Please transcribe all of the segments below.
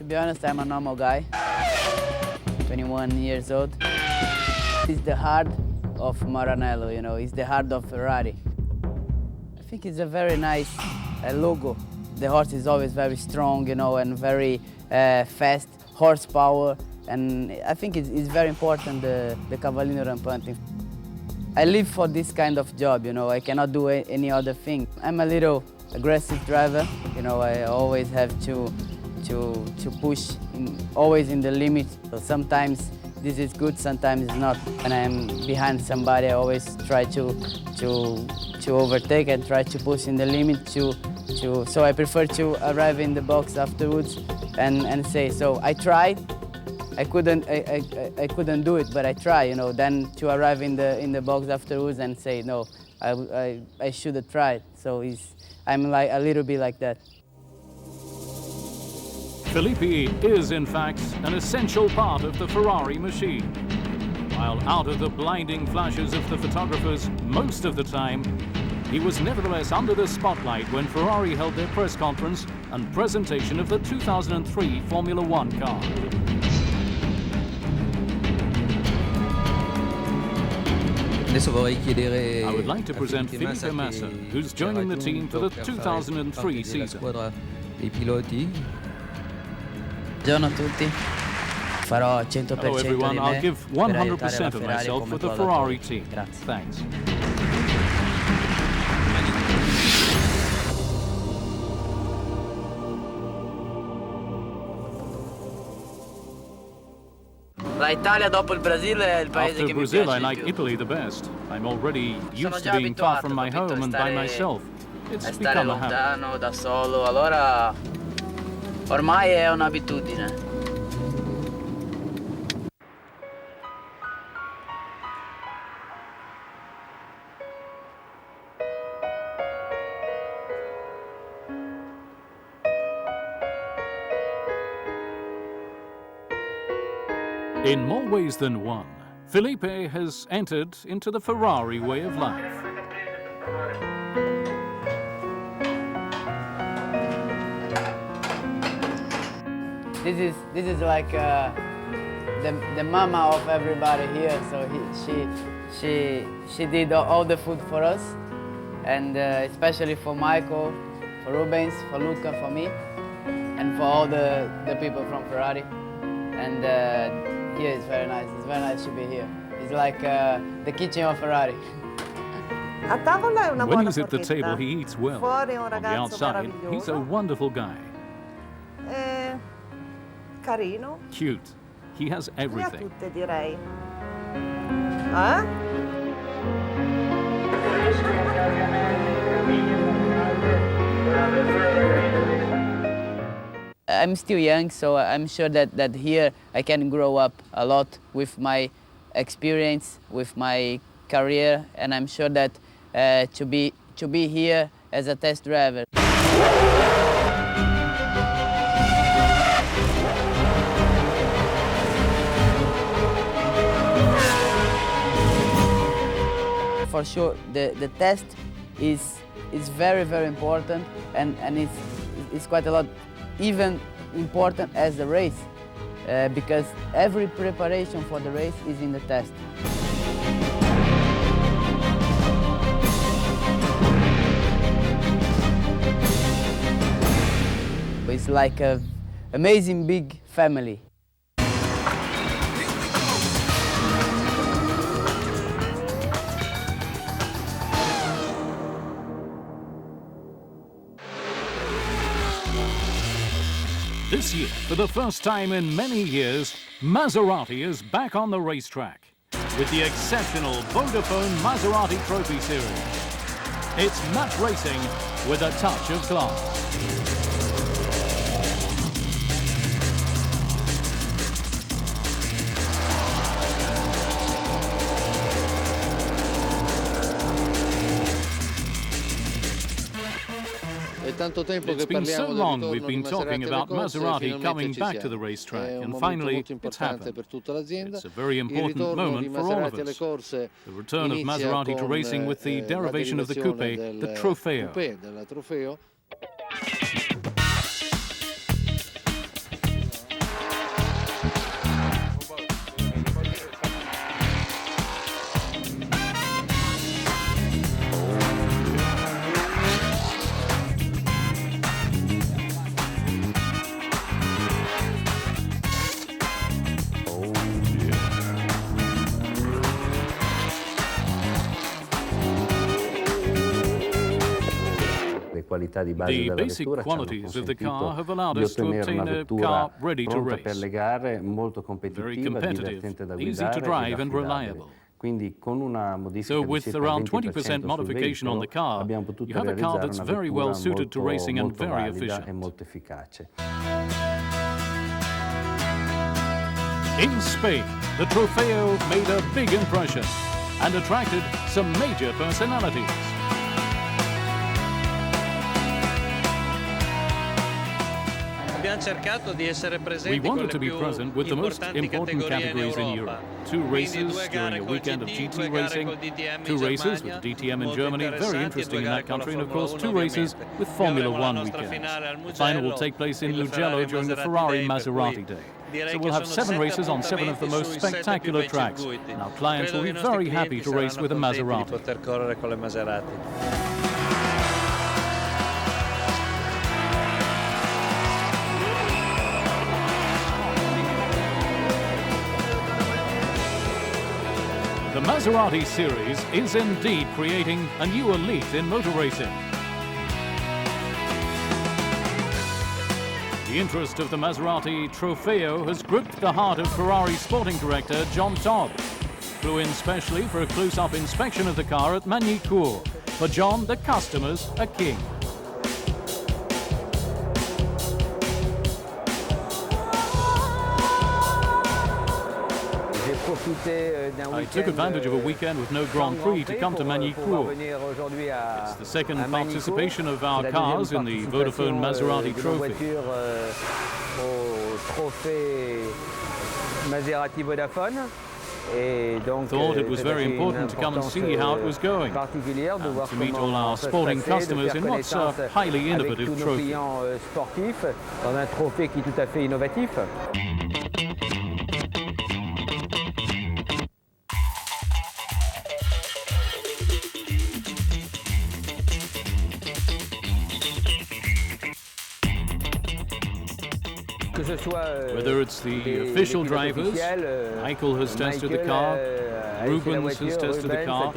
be honest, I'm a normal guy, 21 years old. It's the heart of Maranello, you know, it's the heart of Ferrari. I think it's a very nice logo. The horse is always very strong, you know, and very fast, horsepower, and I think it's very important, the Cavallino Rampante. I live for this kind of job, you know, I cannot do any other thing. I'm a little aggressive driver, you know, I always have to push, always in the limit. So sometimes this is good, sometimes it's not. When I'm behind somebody, I always try to overtake and try to push in the limit. So I prefer to arrive in the box afterwards and say, so I tried. I couldn't do it, but I try, you know. Then to arrive in the box afterwards and say, no, I should have tried. So I'm like a little bit like that. Filippi is, in fact, an essential part of the Ferrari machine. While out of the blinding flashes of the photographers most of the time, he was nevertheless under the spotlight when Ferrari held their press conference and presentation of the 2003 Formula One car. I would like to present Felipe Massa, who's joining the team for the 2003 season. Buongiorno a tutti. Farò 100% Hello everyone, di me I'll give per 100% aiutare of la myself come for the collaboratore. Ferrari team. Grazie. Thanks. La Italia dopo il Brasile è il paese After che mi Brazil, piace I di like più. Italy the best. I'm already Sono used to già being far abituato, from my capito, home and by myself. a It's stare become a habit. lontano, da solo, allora ormai è un'abitudine. In more ways than one, Felipe has entered into the Ferrari way of life. This is like the mama of everybody here. So she did all the food for us, and especially for Michael, for Rubens, for Luca, for me, and for all the people from Ferrari. And here it's very nice. It's very nice to be here. It's like the kitchen of Ferrari. A tavola è una When buona he's at the forchetta. table, he eats well. Fuori è un On the ragazzo outside, he's a meraviglioso. wonderful guy. Carino. Cute. He has Ne ha everything. tutte, direi. Eh? I'm still young, so I'm sure that here I can grow up a lot with my experience, with my career, and I'm sure that to be here as a test driver. For sure, the test is very, very important, and it's quite a lot, even important as the race, because every preparation for the race is in the test. It's like an amazing big family. This year, for the first time in many years, Maserati is back on the racetrack with the exceptional Vodafone Maserati Trophy Series. It's match racing with a touch of class. It's been so long we've been talking about Maserati coming back to the racetrack, and finally it's happened. It's a very important moment for all of us. The return of Maserati to racing with the derivation of the coupe, the Trofeo. The basic qualities of the car have allowed us to obtain a car ready to race. Very competitive, easy to drive and reliable. So with around 20% modification on the car, you have a car that's very well suited to racing and very efficient. In Spain, the Trofeo made a big impression and attracted some major personalities. We wanted to be present with the most important categories in Europe. 2 races during a weekend of GT racing, 2 races with DTM in Germany, very interesting in that country, and of course 2 races with Formula One weekends. The final will take place in Mugello during the Ferrari Maserati Day. So we'll have 7 races on 7 of the most spectacular tracks, and our clients will be very happy to race with a Maserati. The Maserati series is indeed creating a new elite in motor racing. The interest of the Maserati Trofeo has gripped the heart of Ferrari sporting director John Todd. Flew in specially for a close-up inspection of the car at Magny-Cours. For John, the customers are king. I took advantage of a weekend with no Grand Prix to come to Magny-Cours. It's the second participation of our cars in the Vodafone Maserati Trophy. Thought it was very important to come and see how it was going, and to meet all our sporting customers in what's a highly innovative trophy. Whether it's the official drivers, Michael has tested the car, Rubens has tested the car,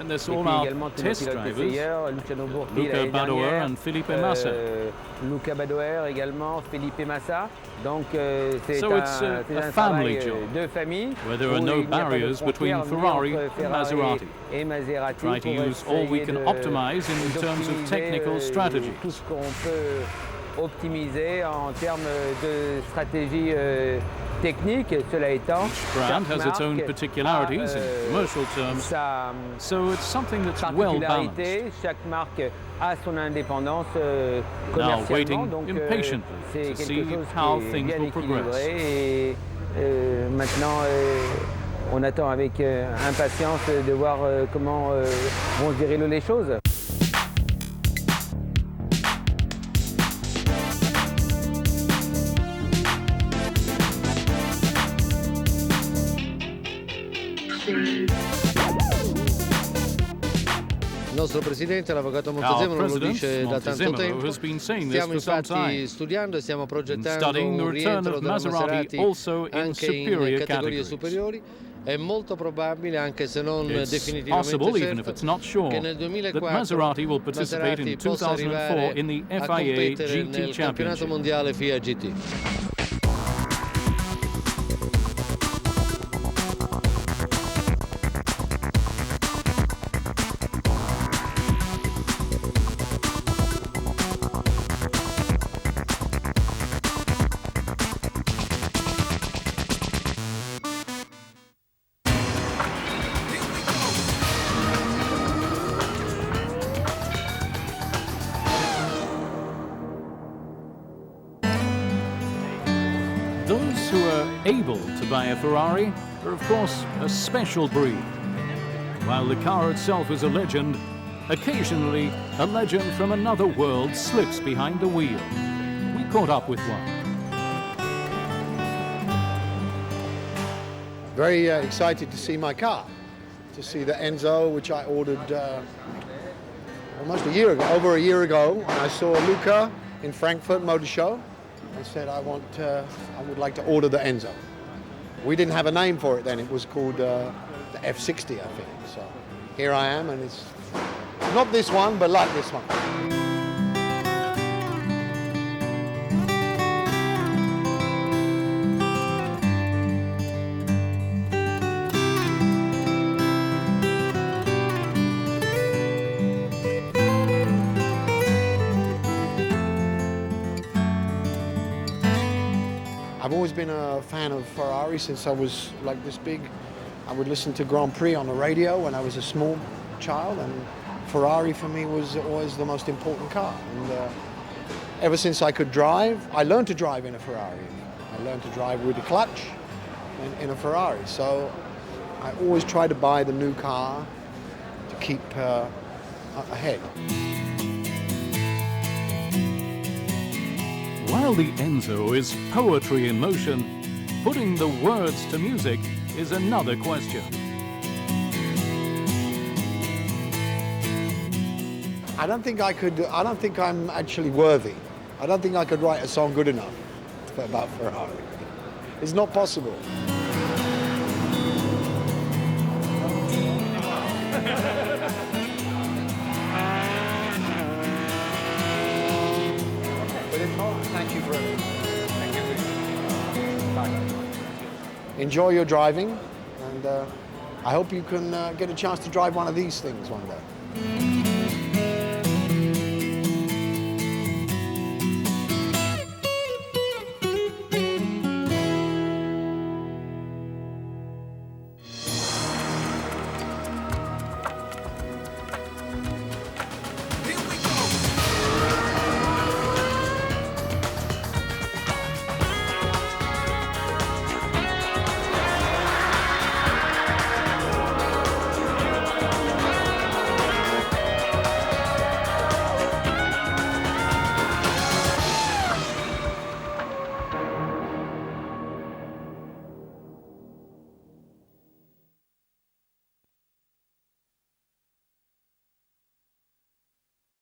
and there's all our test drivers, Luca Badoer and Felipe Massa. So it's a family job, where there are no barriers between Ferrari and Maserati. Try to use all we can optimize in terms of technical strategy. Optimisé en termes de stratégie technique. Cela étant, each brand has its own particularities in commercial terms, so it's something that's well balanced. Chaque marque a son indépendance now waiting impatiently to see how things will progress. Et maintenant, on attend avec impatience de voir comment vont se dérouler les choses. Il nostro presidente, l'avvocato Montezemolo, lo dice da tanto tempo. Stiamo infatti studiando e stiamo progettando un rientro della Maserati anche in categorie superiori. È molto probabile, anche se non definitivamente certo, che nel 2004 Maserati possa arrivare a competere nel campionato mondiale FIA GT. Those who are able to buy a Ferrari are, of course, a special breed. While the car itself is a legend, occasionally a legend from another world slips behind the wheel. We caught up with one. Very excited to see my car, to see the Enzo, which I ordered almost a year ago, over a year ago. And I saw Luca in Frankfurt Motor Show. I said I would like to order the Enzo. We didn't have a name for it then. It was called the F60, I think. So here I am, and it's not this one, but like this one. I've always been a fan of Ferrari since I was like this big. I would listen to Grand Prix on the radio when I was a small child, and Ferrari for me was always the most important car. And ever since I could drive, I learned to drive in a Ferrari. I learned to drive with the clutch in a Ferrari. So I always try to buy the new car to keep ahead. While the Enzo is poetry in motion, putting the words to music is another question. I don't think I'm actually worthy. I don't think I could write a song good enough about Ferrari. It's not possible. Thank you for it. Thank you. Enjoy your driving, and I hope you can get a chance to drive one of these things one day.